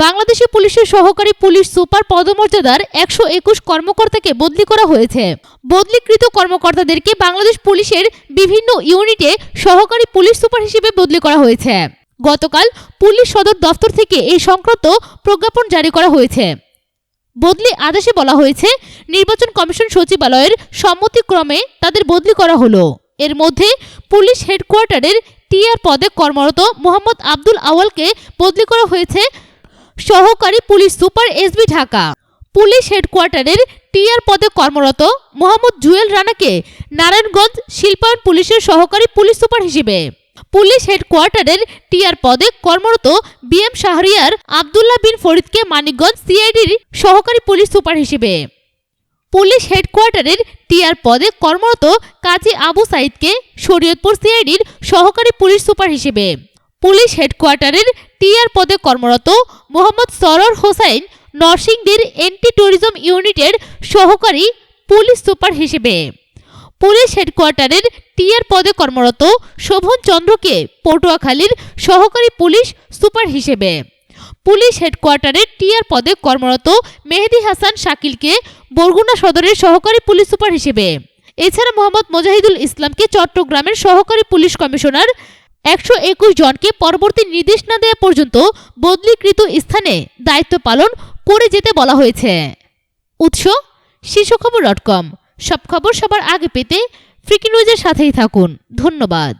বাংলাদেশি পুলিশের সহকারী police super পদমর্যাদার 121 কর্মকর্তাকে বদলি করা হয়েছে। বদলিকৃত কর্মকর্তাদেরকে বাংলাদেশ পুলিশের বিভিন্ন ইউনিটে সহকারী পুলিশ সুপার হিসেবে বদলি করা হয়েছে। গতকাল পুলিশ সদর দফতর থেকে এই সংক্রান্ত প্রজ্ঞাপন জারি করা হয়েছে। বদলি আদেশে বলা হয়েছে, নির্বাচন কমিশন সচিবালয়ের সম্মতিক্রমে তাদের বদলি করা হলো। এর মধ্যে পুলিশ হেডকোয়ার্টারের টিআর পদে কর্মরত মোহাম্মদ আব্দুল আওয়ালকে বদলি করা হয়েছে সহকারী police super SB Dhaka. Police হেডকোয়ার্টারের টিআর পদে কর্মরত মোহাম্মদ জুয়েল রানাকে নারায়ণগঞ্জ শিল্পায়ন পুলিশের সহকারী পুলিশ সুপার হিসেবে, পুলিশ হেডকোয়ার্টারের টিআর পদে কর্মরত বিএম শাহরিয়ার আবদুল্লাহ বিন ফরিদকে মানিকগঞ্জ সিআইডির সহকারী পুলিশ সুপার হিসেবে, পুলিশ হেডকোয়ার্টারের টিআর পদে কর্মরত কাজী আবু সাইদকে শরীয়তপুর সিআইডির সহকারী পুলিশ সুপার হিসেবে, পুলিশ হেডকোয়ার্টারের টিআর পদে কর্মরত মোহাম্মদ সরোয়ার হোসাইন নরসিংদীর এন্টি ট্যুরিজম ইউনিটের সহকারী পুলিশ সুপার হিসেবে, পুলিশ হেডকোয়ার্টারের টিআর পদে কর্মরত শোভন চন্দ্রকে পটুয়াখালীর সহকারী পুলিশ সুপার হিসেবে, পুলিশ হেডকোয়ার্টারের টিআর পদে কর্মরত মেহেদী হাসান শাকিলকে বরগুনা সদরের সহকারী পুলিশ সুপার হিসেবে, এছাড়া মোহাম্মদ মোজাহিদুল ইসলামকে চট্টগ্রামের সহকারী পুলিশ কমিশনার 121 জনকে পরবর্তী নির্দেশ না দেওয়া পর্যন্ত বদলিকৃত স্থানে দায়িত্ব পালন করে যেতে বলা হয়েছে। উৎস শীর্ষখবর.com। সব খবর সবার আগে পেতে ফ্রিকি নিউজের সাথেই থাকুন। ধন্যবাদ।